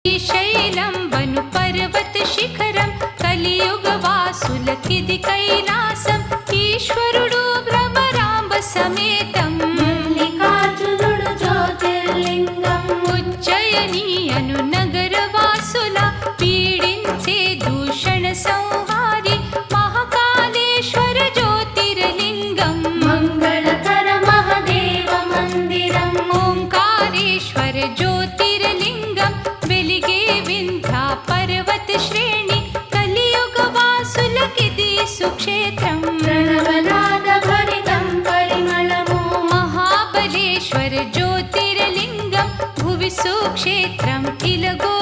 శ్రీశైలం వను పర్వత శిఖరం కలియుగవాసులకిది కైలాసం ఈశ్వరుడు భ్రమరాంబ సమేతం మల్లికార్జునుడు జ్యోతిర్లింగం ఉజ్జయిని అను నగరవాసుల పీడించే దూషణ సంహారి మహాకాళేశ్వర జ్యోతిర్లింగం మంగళకర మహదేవ మందిరం ఓంకారేశ్వర జ్యోతిర్లింగం వెలిగే వింధ్యా పర్వత శ్రేణి కలియుగవాసులకిది సుక్షేత్రం ప్రణవనాద భరితం పరిమళము మహాబలేశ్వర జ్యోతిర్లింగం భువి సుక్షేత్రం ఇలగో